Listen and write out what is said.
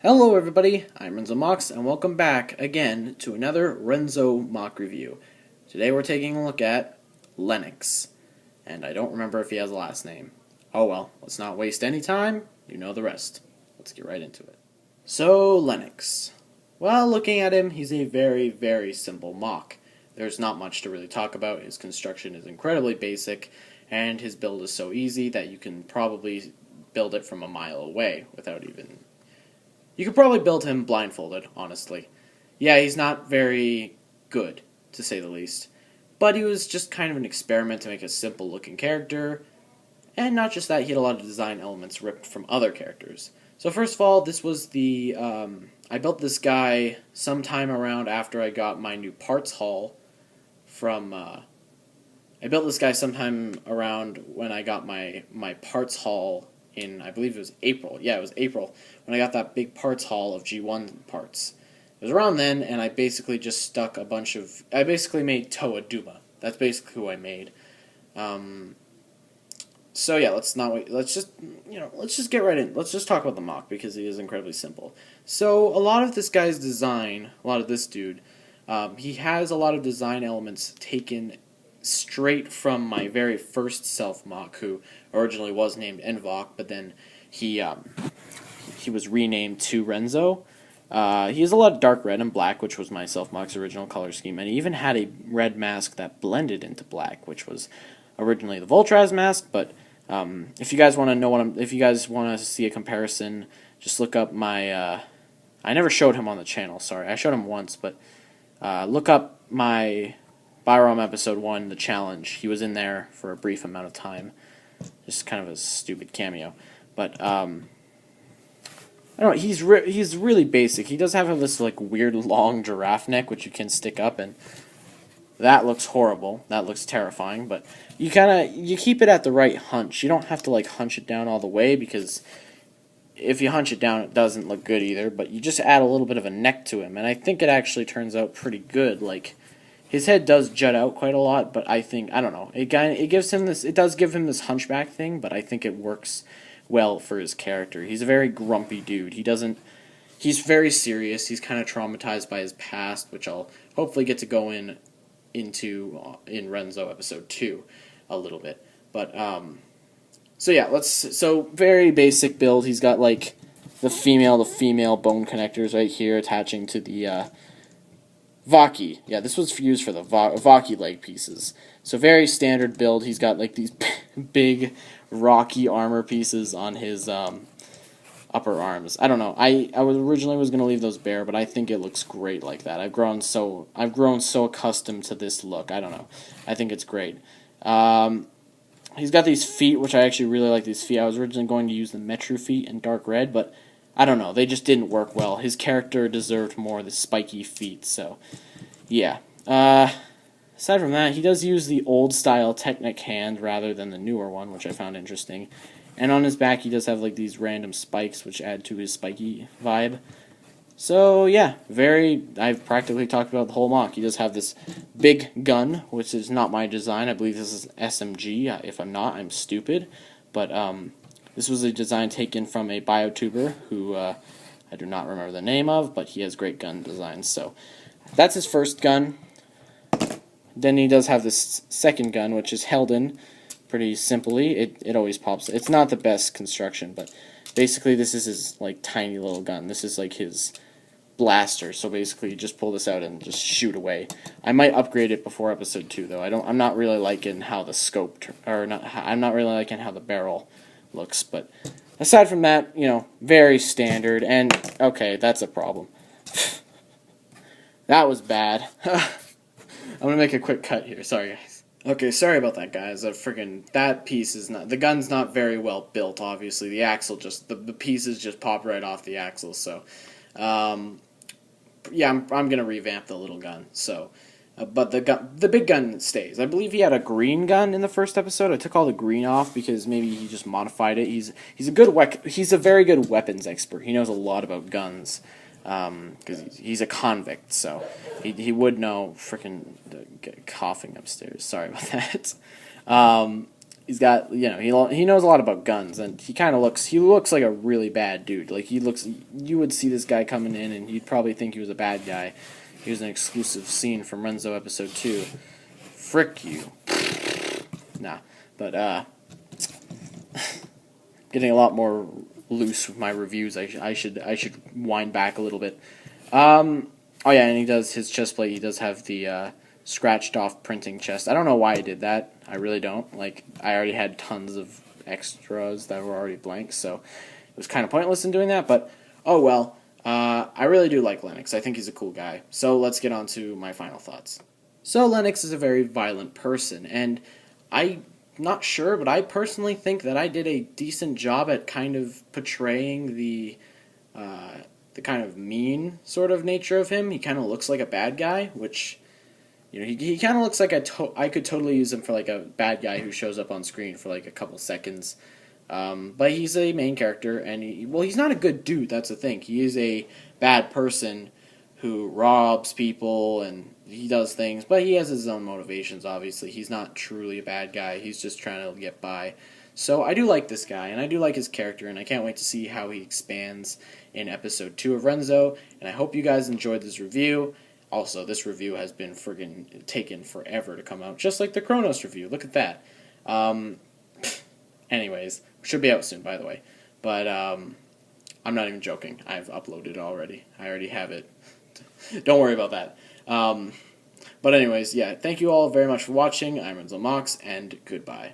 Hello everybody, I'm Renzo Mox, and welcome back again to another Renzo Mock review. Today we're taking a look at Lenix, and I don't remember if he has a last name. Oh well, let's not waste any time, you know the rest. Let's get right into it. So, Lenix. Well, looking at him, he's a very, very simple mock. There's not much to really talk about. His construction is incredibly basic, and his build is so easy that you can probably build it from a mile away without even... You could probably build him blindfolded, honestly. Yeah, he's not very good, to say the least. But he was just kind of an experiment to make a simple-looking character. And not just that, he had a lot of design elements ripped from other characters. So first of all, this was the... I built this guy sometime around after I got my new parts haul from... I built this guy sometime around when I got my parts haul in, I believe it was April. Yeah, it was April when I got that big parts haul of G1 parts. It was around then, and I basically just stuck a bunch of... I basically made Toa Duma. That's basically who I made. So yeah, let's not wait. Let's just get right in. Let's just talk about the mock because it is incredibly simple. So a lot of this guy's design, a lot of this dude, he has a lot of design elements taken straight from my very first self-mock, who originally was named Envok, but then he was renamed to Renzo. He has a lot of dark red and black, which was my self-mock's original color scheme, and he even had a red mask that blended into black, which was originally the Voltraz mask. But if you guys want to know if you guys want to see a comparison, just look up my. I never showed him on the channel. Sorry, I showed him once, but look up my Byrom episode 1, the challenge. He was in there for a brief amount of time, just kind of a stupid cameo. But I don't know. He's really basic. He does have this like weird long giraffe neck, which you can stick up, and that looks horrible. That looks terrifying. But you keep it at the right hunch. You don't have to like hunch it down all the way, because if you hunch it down, it doesn't look good either. But you just add a little bit of a neck to him, and I think it actually turns out pretty good. Like, his head does jut out quite a lot, but I don't know. It does give him this hunchback thing, but I think it works well for his character. He's a very grumpy dude. He's very serious. He's kind of traumatized by his past, which I'll hopefully get to go into in Renzo episode 2 a little bit. But so yeah, so very basic build. He's got like the female bone connectors right here attaching to the Vaki. Yeah, this was used for the Vaki leg pieces. So very standard build. He's got like these big rocky armor pieces on his upper arms. I don't know. I originally was gonna leave those bare, but I think it looks great like that. I've grown so accustomed to this look. I don't know. I think it's great. He's got these feet, which I actually really like these feet. I was originally going to use the Metru feet in dark red, but I don't know. They just didn't work well. His character deserved more of the spiky feet, so yeah. Aside from that, he does use the old-style Technic hand rather than the newer one, which I found interesting. And on his back, he does have like these random spikes, which add to his spiky vibe. So yeah, I've practically talked about the whole mock. He does have this big gun, which is not my design. I believe this is SMG. If I'm not, I'm stupid. But this was a design taken from a biotuber who I do not remember the name of, but he has great gun designs. So that's his first gun. Then he does have this second gun, which is held in pretty simply. It always pops. It's not the best construction, but basically this is his like tiny little gun. This is like his blaster. So basically you just pull this out and just shoot away. I might upgrade it before episode 2 though. I'm not really liking how the scope I'm not really liking how the barrel looks, but aside from that, very standard. And okay, that's a problem. That was bad. I'm gonna make a quick cut here. Sorry, guys. Okay, sorry about that, guys. That piece is not... The gun's not very well built, obviously. The axle the pieces just pop right off the axle, so... yeah, I'm gonna revamp the little gun, so... but the big gun stays. I believe he had a green gun in the first episode. I took all the green off because maybe he just modified it. He's a very good weapons expert. He knows a lot about guns. Because he's a convict, so he would know. Coughing upstairs. Sorry about that. he's got, he knows a lot about guns, and he looks like a really bad dude. Like, you would see this guy coming in, and you'd probably think he was a bad guy. He was an exclusive scene from Renzo episode 2. Frick you. Nah, but getting a lot more loose with my reviews. I should wind back a little bit. Oh yeah, and he does his chest plate. He does have the scratched off printing chest. I don't know why he did that. I really don't. Like, I already had tons of extras that were already blank, so it was kind of pointless in doing that. But oh well. I really do like Lenix. I think he's a cool guy. So let's get on to my final thoughts. So Lenix is a very violent person, and I'm not sure, but I personally think that I did a decent job at kind of portraying the kind of mean sort of nature of him. He kind of looks like a bad guy, which, he kind of looks like I could totally use him for like a bad guy who shows up on screen for like a couple seconds. But he's a main character, and he's not a good dude, that's the thing. He is a bad person who robs people, and he does things, but he has his own motivations, obviously. He's not truly a bad guy, he's just trying to get by. So I do like this guy, and I do like his character, and I can't wait to see how he expands in episode 2 of Renzo, and I hope you guys enjoyed this review. Also, this review has been friggin' taken forever to come out, just like the Kronos review. Look at that. Anyways, should be out soon, by the way. But I'm not even joking. I've uploaded it already. I already have it. Don't worry about that. But anyways, yeah, thank you all very much for watching. I'm Renzo Mox, and goodbye.